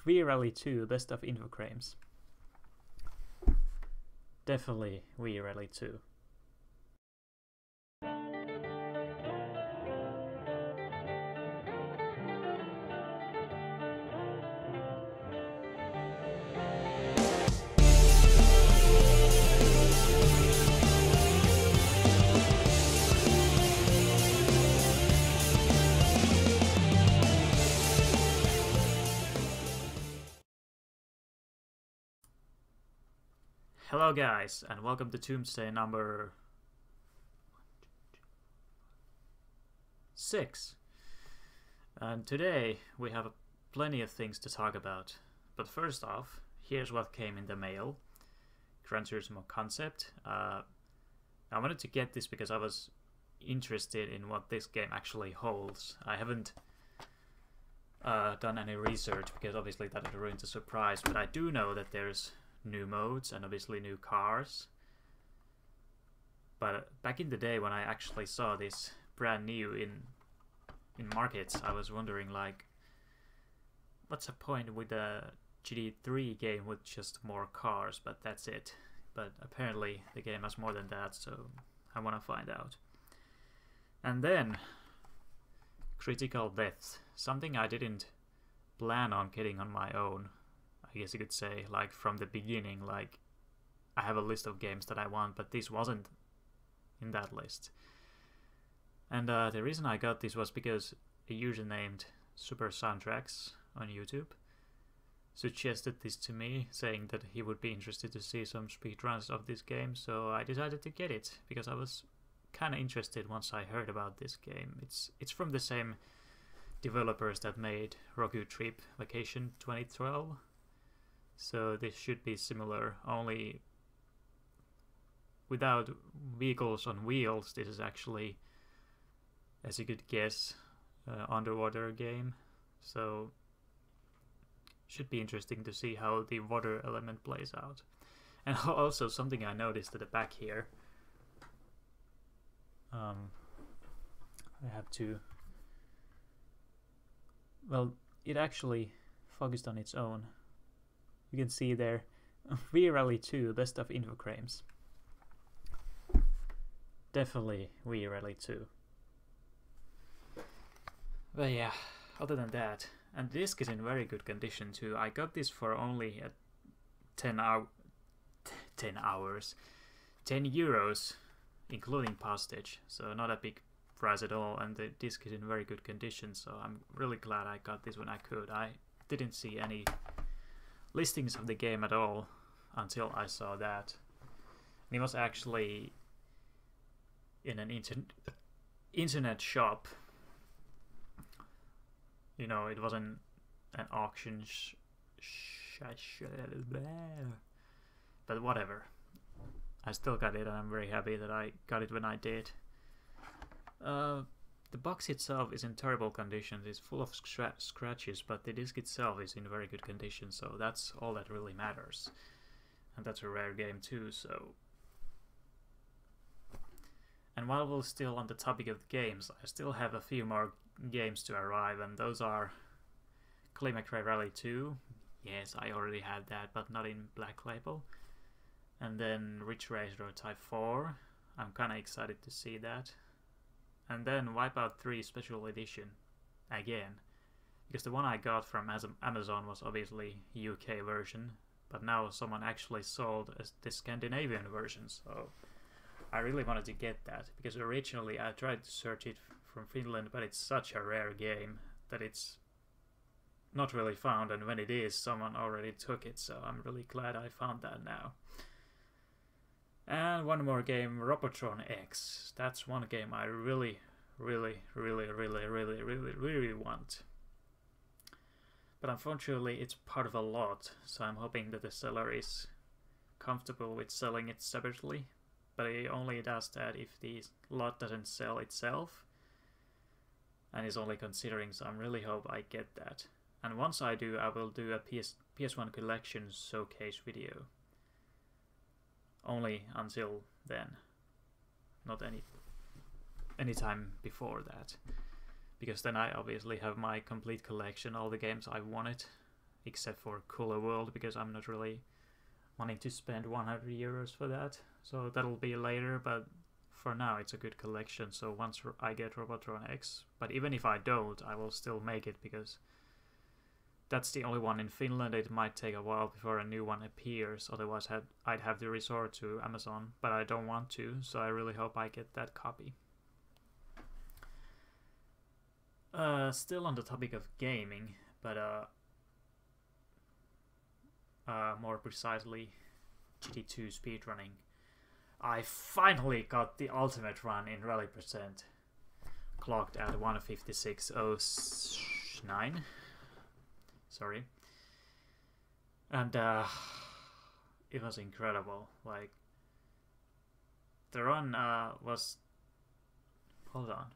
Wii Rally 2 Best of Infocrames. Definitely Wii Rally 2. Hello guys, and welcome to Tume number 6. And today we have plenty of things to talk about. But first off, here's what came in the mail. Gran Turismo concept. I wanted to get this because I was interested in what this game actually holds. I haven't done any research because obviously that would ruin the surprise, but I do know that there's new modes and obviously new cars. But back in the day when I actually saw this brand new in markets, I was wondering, like, what's the point with a GT3 game with just more cars, but that's it. But apparently the game has more than that, so I want to find out. And then critical death, something I didn't plan on getting on my own, I guess you could say, like from the beginning. Like, I have a list of games that I want, but this wasn't in that list. And the reason I got this was because a user named Super Soundtracks on YouTube suggested this to me, saying that he would be interested to see some speedruns of this game, so I decided to get it because I was kind of interested once I heard about this game. It's from the same developers that made Rogue Trip Vacation 2012. So this should be similar, only without vehicles on wheels. This is actually, as you could guess, underwater game. So should be interesting to see how the water element plays out. And also something I noticed at the back here. I have to. Well, it actually focused on its own. You can see there, Wii Rally 2 Best of Infocrames. Definitely Wii Rally 2. But yeah, other than that, and the disc is in very good condition too. I got this for only 10 euros, including postage, so not a big price at all, and the disc is in very good condition, so I'm really glad I got this when I could. I didn't see any listings of the game at all until I saw that. And it was actually in an internet shop. You know, it wasn't an auction but whatever. I still got it and I'm very happy that I got it when I did. The box itself is in terrible condition. It's full of scratches, but the disc itself is in very good condition, so that's all that really matters. And that's a rare game too, so. And while we're still on the topic of the games, I still have a few more games to arrive, and those are Clay McRae Rally 2. Yes, I already had that, but not in Black Label. And then Ridge Racer Type 4. I'm kinda excited to see that. And then Wipeout 3 Special Edition, again, because the one I got from Amazon was obviously UK version, but now someone actually sold the Scandinavian version, so I really wanted to get that, because originally I tried to search it from Finland, but it's such a rare game that it's not really found, and when it is, someone already took it, so I'm really glad I found that now. And one more game, Robotron X. That's one game I really want. But unfortunately it's part of a lot, so I'm hoping that the seller is comfortable with selling it separately. But it only does that if the lot doesn't sell itself, and is only considering, so I really hope I get that. And once I do, I will do a PS1 collection showcase video. Only until then, not any time before that, because then I obviously have my complete collection, all the games I wanted except for Cooler World, because I'm not really wanting to spend 100 euros for that. So that'll be later, but for now it's a good collection. So once I get Robotron X, but even if I don't, I will still make it, because that's the only one in Finland. It might take a while before a new one appears, otherwise I'd have to resort to Amazon, but I don't want to, so I really hope I get that copy. Still on the topic of gaming, but more precisely GT2 speedrunning. I finally got the ultimate run in Rally Percent, clocked at 1:56.09. Sorry. And it was incredible. Like, the run was, hold on,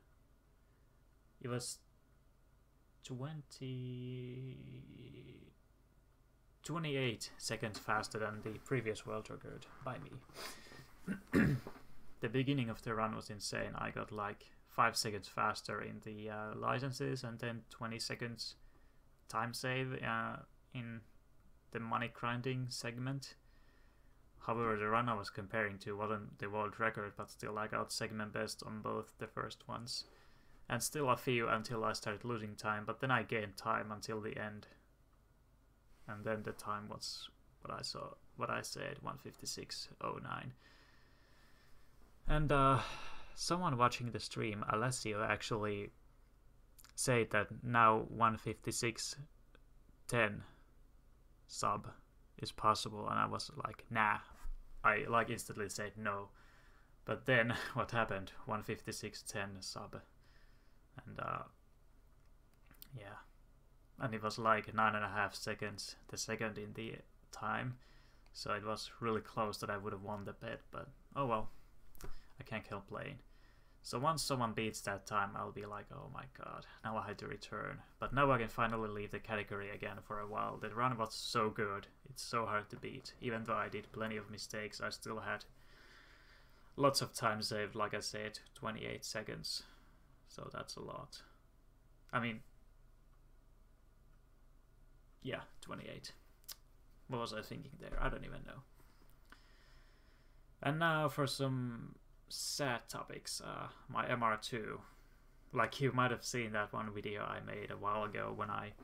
it was 28 seconds faster than the previous world record by me. The beginning of the run was insane. I got like 5 seconds faster in the licenses, and then 20 seconds time save in the money grinding segment. However, the run I was comparing to wasn't the world record, but still I got segment best on both the first ones. And still a few until I started losing time, but then I gained time until the end. And then the time was what I said, 1:56.09. And someone watching the stream, Alessio, actually said that now 1:56.10 sub is possible, and I was like, nah. I like instantly said no. But then what happened? 1:56.10 sub. And yeah. And it was like 9.5 seconds the second in the time. So it was really close that I would have won the bet, but oh well. I can't help playing. So once someone beats that time, I'll be like, oh my god, now I had to return. But now I can finally leave the category again for a while. The run was so good, it's so hard to beat. Even though I did plenty of mistakes, I still had lots of time saved, like I said, 28 seconds. So that's a lot. I mean, yeah, 28. What was I thinking there? I don't even know. And now for some sad topics. My MR2. Like, you might have seen that one video I made a while ago when I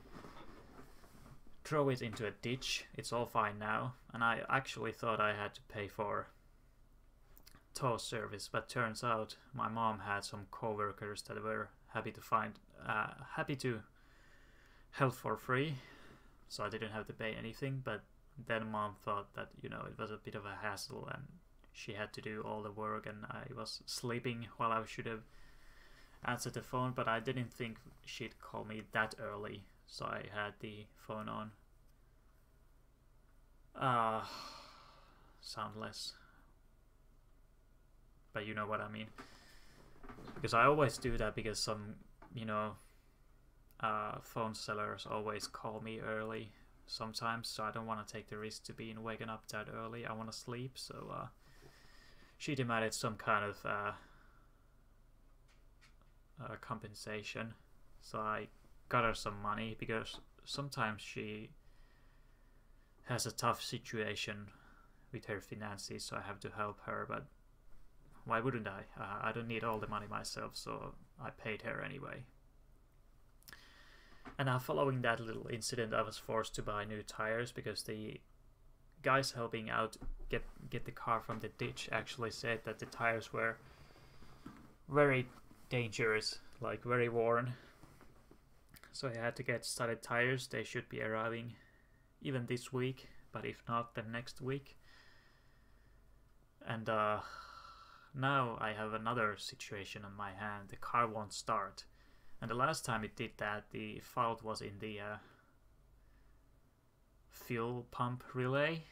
throw it into a ditch. It's all fine now. And I actually thought I had to pay for tow service, but turns out my mom had some co-workers that were happy to help for free, so I didn't have to pay anything. But then mom thought that, you know, it was a bit of a hassle and she had to do all the work, and I was sleeping while I should have answered the phone, but I didn't think she'd call me that early, so I had the phone on soundless. But you know what I mean. Because I always do that, because some, you know, phone sellers always call me early sometimes, so I don't want to take the risk to being waken up that early. I want to sleep, so she demanded some kind of compensation. So I got her some money, because sometimes she has a tough situation with her finances, so I have to help her. But why wouldn't I? I don't need all the money myself, so I paid her anyway. And now, following that little incident, I was forced to buy new tires, because the guys helping out get the car from the ditch actually said that the tires were very dangerous, like very worn. So I had to get studded tires. They should be arriving even this week, but if not, then next week. And now I have another situation on my hand. The car won't start. And the last time it did that, the fault was in the fuel pump relay,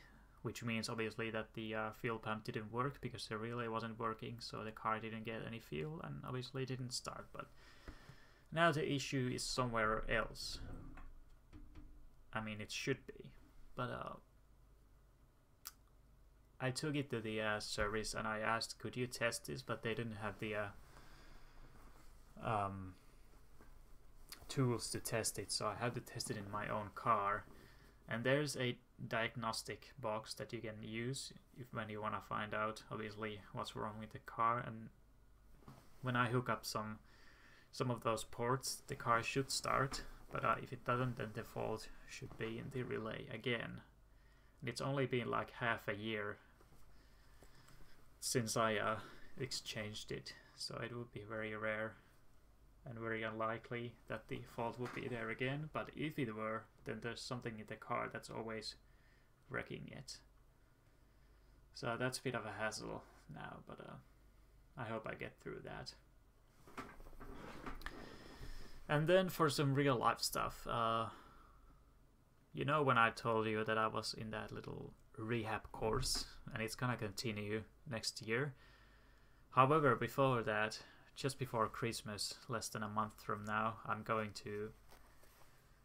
which means obviously that the fuel pump didn't work because the relay wasn't working, so the car didn't get any fuel and obviously didn't start. But now the issue is somewhere else. I mean, it should be, but I took it to the service and I asked, could you test this? But they didn't have the tools to test it, so I had to test it in my own car. And there's a diagnostic box that you can use when you want to find out, obviously, what's wrong with the car. And when I hook up some of those ports, the car should start, but if it doesn't, then the fault should be in the relay again. And it's only been like half a year since I exchanged it, so it would be very rare and very unlikely that the fault would be there again. But if it were, then there's something in the car that's always wrecking it. So that's a bit of a hassle now, but I hope I get through that. And then for some real life stuff, you know when I told you that I was in that little rehab course, and it's gonna continue next year. However, before that, just before Christmas, less than a month from now, I'm going to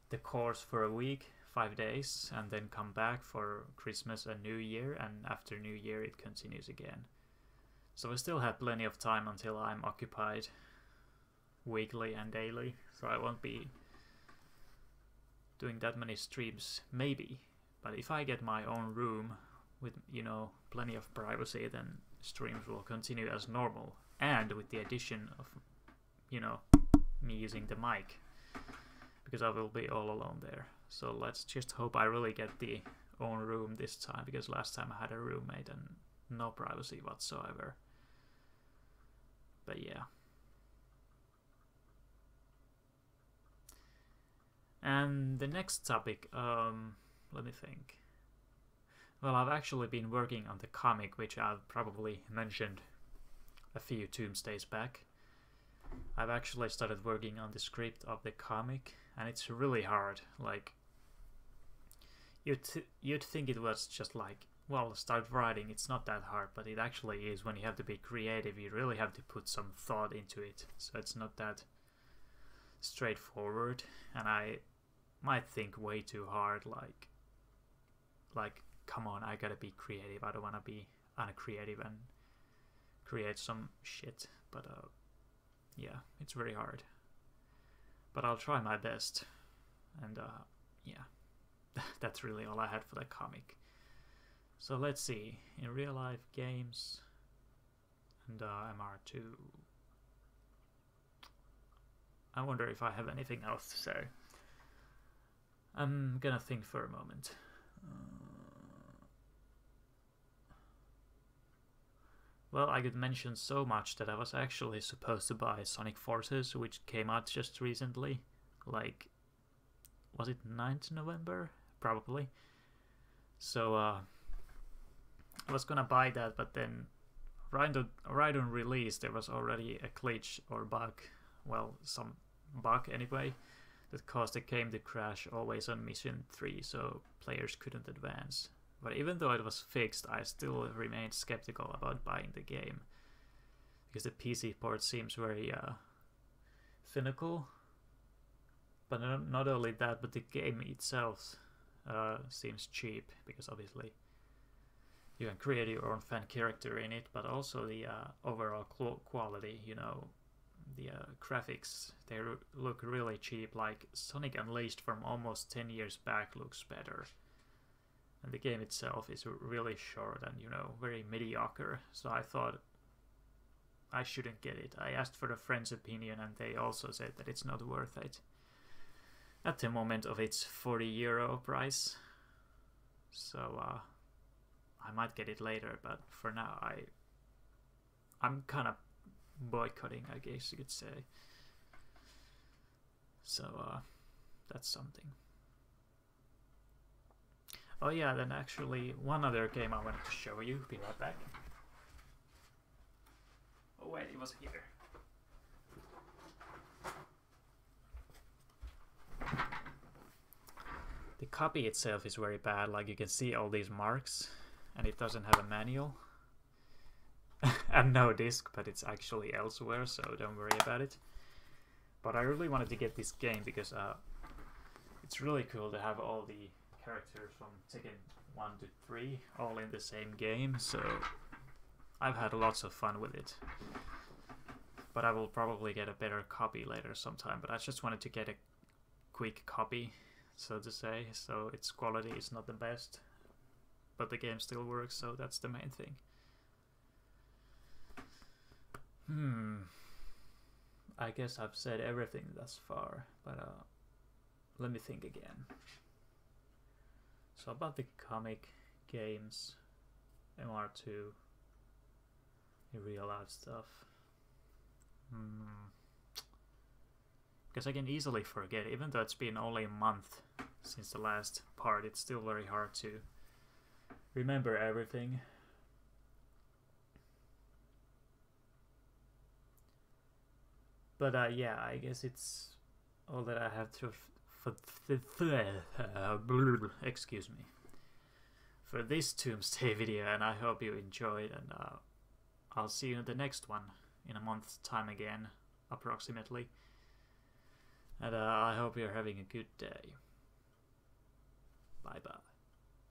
the course for a week, 5 days, and then come back for Christmas and New Year, and after New Year it continues again. So I still have plenty of time until I'm occupied weekly and daily, so I won't be doing that many streams, maybe. But if I get my own room with, you know, plenty of privacy, then streams will continue as normal. And with the addition of, you know, me using the mic, because I will be all alone there. So let's just hope I really get the own room this time, because last time I had a roommate and no privacy whatsoever. But yeah. And the next topic, let me think. Well, I've actually been working on the comic, which I've probably mentioned a few Tuesdays back. I've actually started working on the script of the comic, and it's really hard. Like, you'd think it was just like, well, start writing, it's not that hard, but it actually is. When you have to be creative, you really have to put some thought into it, so it's not that straightforward, and I might think way too hard, like come on, I gotta be creative, I don't want to be uncreative and create some shit. But yeah, it's very hard, but I'll try my best. And yeah, that's really all I had for the comic. So let's see, in real life games and MR2, I wonder if I have anything else to say. I'm gonna think for a moment. Well, I could mention so much that I was actually supposed to buy Sonic Forces, which came out just recently. Like, was it 9th November? Probably. So, I was gonna buy that, but then right on release there was already a glitch or bug. Well, some bug anyway, that caused the game to crash always on mission 3, so players couldn't advance. But even though it was fixed, I still remained skeptical about buying the game, because the PC port seems very finical. But not only that, but the game itself seems cheap, because obviously you can create your own fan character in it, but also the overall quality, you know, the graphics, they look really cheap. Like Sonic Unleashed from almost 10 years back looks better. And the game itself is really short and, you know, very mediocre. So I thought I shouldn't get it. I asked for a friend's opinion, and they also said that it's not worth it at the moment of its €40 price. So I might get it later, but for now I'm kind of boycotting, I guess you could say. So that's something. Oh yeah, then actually one other game I wanted to show you. Be right back. Oh wait, it was here. The copy itself is very bad, like you can see all these marks, and it doesn't have a manual. And no disc, but it's actually elsewhere, so don't worry about it. But I really wanted to get this game because it's really cool to have all the characters from Tekken 1 to 3 all in the same game, so I've had lots of fun with it. But I will probably get a better copy later sometime, but I just wanted to get a quick copy so to say, so its quality is not the best, but the game still works, so that's the main thing. I guess I've said everything thus far, but let me think again. So about the comic games, MR2, in real life stuff. Because I can easily forget, even though it's been only a month since the last part, it's still very hard to remember everything. But yeah, I guess it's all that I have to excuse me, for this Tuesday video, and I hope you enjoyed, and I'll see you in the next one in a month's time again, approximately. And I hope you're having a good day. Bye bye.